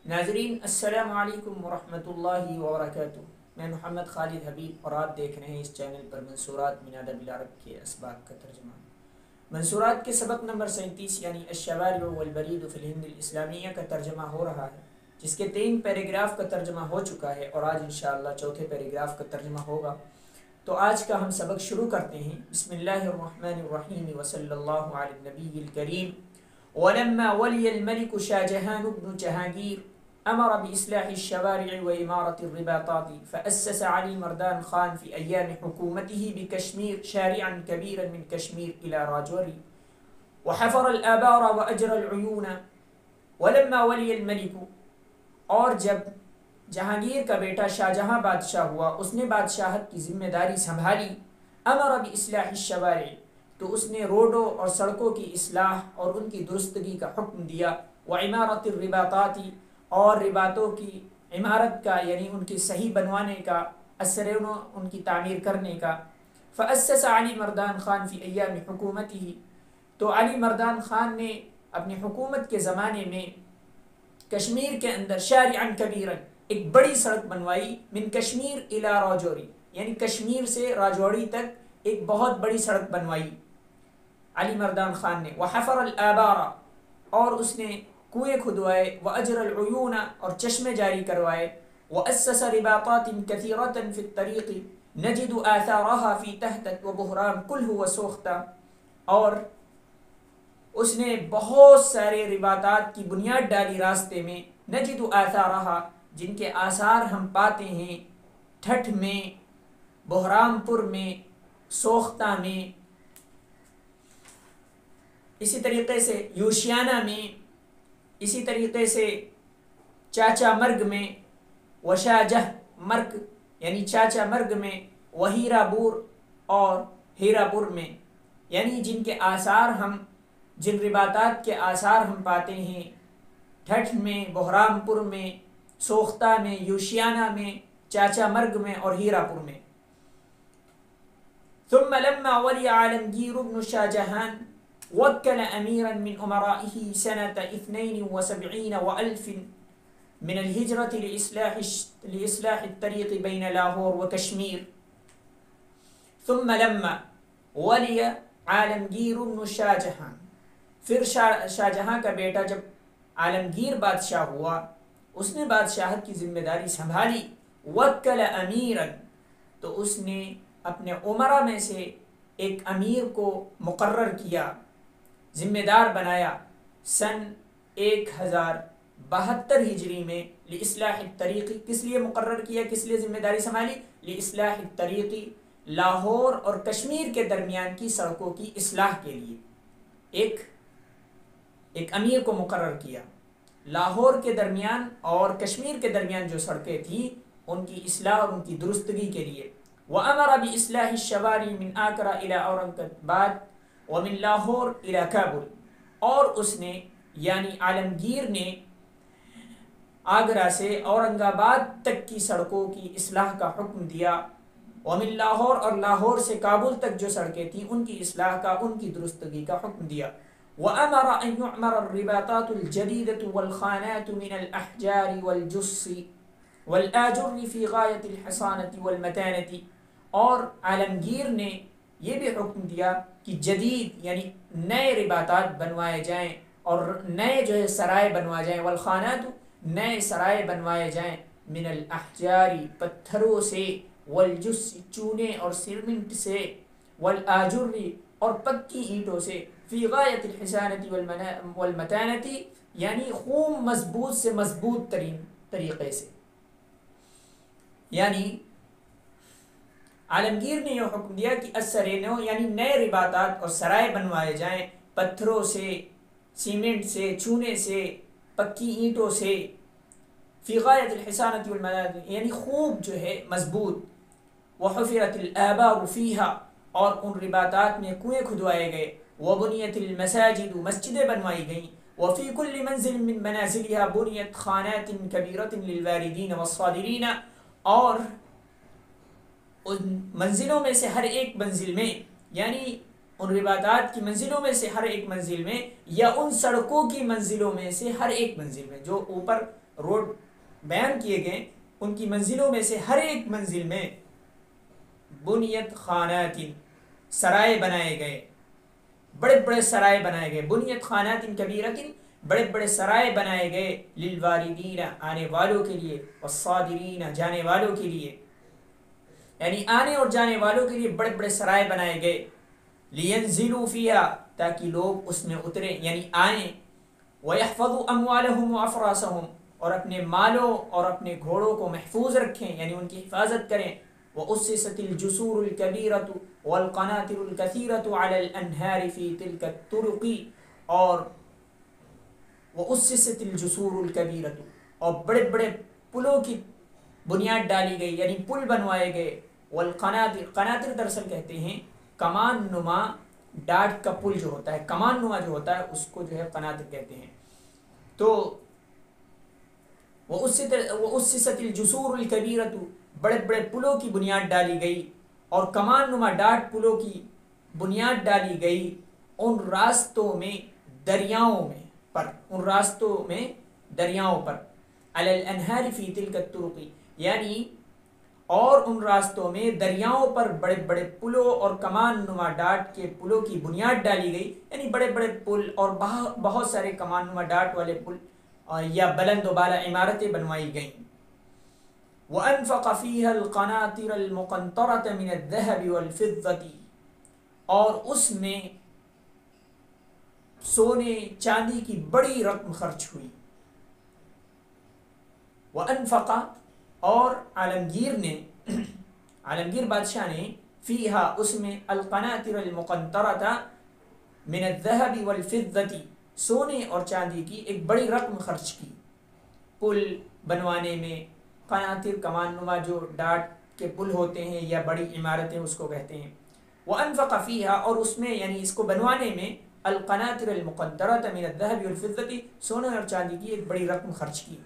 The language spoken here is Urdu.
ناظرین السلام علیکم ورحمۃ اللہ وبرکاتہ۔ میں محمد خالد حبیب اور آپ دیکھ رہے ہیں اس چینل پر منصورات من ادب العرب کے اسباق کا ترجمہ۔ منصورات کے سبق نمبر 37 یعنی الشوارع والبرید فی الہند الاسلامیہ کا ترجمہ ہو رہا ہے، جس کے 3 پیراگراف کا ترجمہ ہو چکا ہے اور آج انشاءاللہ چوتھے پیراگراف کا ترجمہ ہوگا۔ تو آج کا ہم سبق شروع کرتے ہیں۔ بسم اللہ الرحمن الرحیم وصلی اللہ علی النبی الکریم۔ ولما ولي الملك شاہ جہان بن جہانگیر أمر بإصلاح الشوارع وإمارة الرباطات، فأسس علي مردان خان في أيام حكومته بكشمير شارعا كبيرا من كشمير إلى راجوري، وحفر الآبار وأجرى العيون. ولما ولي الملك، اور جب جہانگیر کا بیٹا شاہ جہاں بادشاہ ہوا، اس نے بادشاہت کی ذمہ داری سنبھالی. امر بإصلاح الشوارع، تو اس نے روڈوں اور سڑکوں کی اصلاح اور ان کی درستگی کا حکم دیا. وعمارة الرباطات، اور رباطوں کی عمارت کا یعنی ان کی صحیح بنوانے کا، اثروں ان کی تعمیر کرنے کا. فأسس علی مردان خان فی ایام حکومته، تو علی مردان خان نے اپنی حکومت کے زمانے میں کشمیر کے اندر شارعا کبیرا، ایک بڑی سڑک بنوائی. من کشمیر الی راجوری، یعنی کشمیر سے راجوری تک ایک بہت بڑی سڑک بنوائی علی مردان خان نے. وحفر الآبار، اور اس نے کنویں کھدوائے. وأجر العیون، اور چشمے جاری کروائے. وأسس رباطات كثيرة في الطريق نجد آثارها في تهتت وبهرام كله وسوختا، اور اس نے بہت سارے رباطات کی بنیاد ڈالی راستے میں. نجد آثارها، جن کے آثار ہم پاتے ہیں ٹھٹھ میں، بہرام پور میں، سوختہ میں، اسی طریقے سے یوشیانہ میں، اسی طریقے سے چاچا مرگ میں، وشاجہ مرگ یعنی چاچا مرگ میں، وہیرا بور اور ہیرا پور میں، یعنی جن کے آثار ہم جن رباطات کے آثار ہم پاتے ہیں ٹھٹھ میں، بہرام پور میں، سوختہ میں، یوشیانہ میں، چاچا مرگ میں اور ہیرا پور میں. ثم لما ولي عالمگیر بن شاہ جہان وكل أميرا من أمرائه سنة 72 وألف من الهجرة لإصلاح الطريق بين لاہور وكشمير. ثم لما ولي عالمگیر بن شاہ جہان، پھر شاہ جہاں کا بیٹا جب عالمگیر بادشاہ ہوا، اس نے بادشاہت کی ذمہ داری سنبھالی. وكل أميرا، تو اس نے اپنے عمرہ میں سے ایک امیر کو مقرر کیا، ذمہ دار بنایا. سن 1072 ہجری میں. لإصلاح الطریق، کس لیے مقرر کیا، کس لیے ذمہ داری سنبھالی؟ لإصلاح الطریق، لاہور اور کشمیر کے درمیان کی سڑکوں کی اصلاح کے لیے ایک امیر کو مقرر کیا. لاہور کے درمیان اور کشمیر کے درمیان جو سڑکیں تھیں ان کی اصلاح اور ان کی درستگی کے لیے. وأمر بإصلاح الشوارع من آکرا إلى اورنگ آباد ومن لاہور إلى کابل، اور اس نے یعنی عالمگیر نے آگرہ سے اورنگ آباد تک کی سڑکوں کی اصلاح کا حکم دیا. ومن لاہور، اور لاہور سے کابل تک جو سڑکیں تھیں ان کی اصلاح کا، ان کی درستگی کا حکم دیا. وأمر أن يعمر الرباطات الجديدة والخانات من الأحجار والجص والآجر في غاية الحصانة والمتانة، اور عالمگیر نے یہ بھی حکم دیا کہ جدید یعنی نئے رباطات بنوائے جائیں اور نئے جو ہے سرائے بنوائے جائیں. والخانات، نئے سرائے بنوائے جائیں. من الاحجار، پتھروں سے. والجس، چونے اور سیمنٹ سے. والآجر، اور پکی اینٹوں سے. فی غایت الحسانۃ والمتانۃ، یعنی خوب مضبوط سے مضبوط ترین طریقے سے. یعنی عالمگیر نے یہ حکم دیا کہ السرینو یعنی نئے رباطات اور سرائے بنوائے جائیں پتھروں سے، سیمنٹ سے، چونے سے، پکی اینٹوں سے. فی غایت الحسانۃ والمتانۃ، یعنی خوب جو ہے مضبوط. وحفرت الآبار فیہا، اور ان رباطات میں کنویں کھدوائے گئے. وبنیت المساجد، مسجدیں بنوائی گئیں. وفی کل منزل من منازلها بنیت خانات کبیرۃ للواردین والصادرین، اور ان منزلوں میں سے ہر ایک منزل میں یعنی ان رباطات کی منزلوں میں سے ہر ایک منزل میں، یا ان سڑکوں کی منزلوں میں سے ہر ایک منزل میں، جو اوپر روڈ بیان کیے گئے ان کی منزلوں میں سے ہر ایک منزل میں بنیت خانات، سرائے بنائے گئے، بڑے بڑے سرائے بنائے گئے، بنیت خانات کبیرۃ، بڑے بڑے سرائے بنائے گئے، للواردین آنے والوں کے لیے، والصادرین جانے والوں کے لیے، یعنی آنے اور جانے والوں کے لیے بڑے بڑے سرائے بنائے گئے، لینزلوا فیہا تاکہ لوگ اس میں اتریں یعنی آئیں، ویحفظوا اموالہم وافراسہم اور اپنے مالوں اور اپنے گھوڑوں کو محفوظ رکھیں یعنی ان کی حفاظت کریں، وأسست الجسور الكبيرة والقناطر الكثيرة على الأنهار في تلك الطرق، اور وأسست الجسور الكبيرة اور بڑے بڑے پلوں کی بنیاد ڈالی گئی یعنی پل بنوائے گئے، والقناطر، قناطر دراصل کہتے ہیں کمان نما ڈاٹ کا پل جو ہوتا ہے، کمان نما جو ہوتا ہے اس کو جو ہے قناطر کہتے ہیں۔ تو وأسست الجسور الكبيرة، بڑے بڑے پلوں کی بنیاد ڈالی گئی، اور کمان نما ڈاٹ پلوں کی بنیاد ڈالی گئی ان راستوں میں، دریاؤں میں پر، ان راستوں میں دریاؤں پر، علی الانہار فی تلک الطرق، یعنی اور ان راستوں میں دریاؤں پر بڑے بڑے پلوں اور کمان نما ڈاٹ کے پلوں کی بنیاد ڈالی گئی، یعنی بڑے بڑے پل اور بہت سارے کمان نما ڈاٹ والے پل یا بلند و بالا عمارتیں بنوائی گئیں۔ وَأَنفَقَ فِيهَا الْقَنَاطِرَ الْمُقَنطَرَةَ مِنَ الذَّهَبِ وَالْفِضَّةِ، اور اس میں سونے چاندی کی بڑی رقم خرچ ہوئی۔ وَأَنفَقَ، اور عالمگیر نے، عالمگیر بادشاہ نے، فیہا اس میں، القناطر المقنطرۃ من الذهب والفضة، سونے اور چاندی کی ایک بڑی رقم خرچ کی، پل بنوانے میں، قناطر کمان نما جو ڈاٹ کے پل ہوتے ہیں یا بڑی عمارتیں اس کو کہتے ہیں، وانفق فیہا، اور اس میں یعنی اس کو بنوانے میں، القناطر المقنطرۃ من الذهب والفضة، سونے اور چاندی کی ایک بڑی رقم خرچ کی۔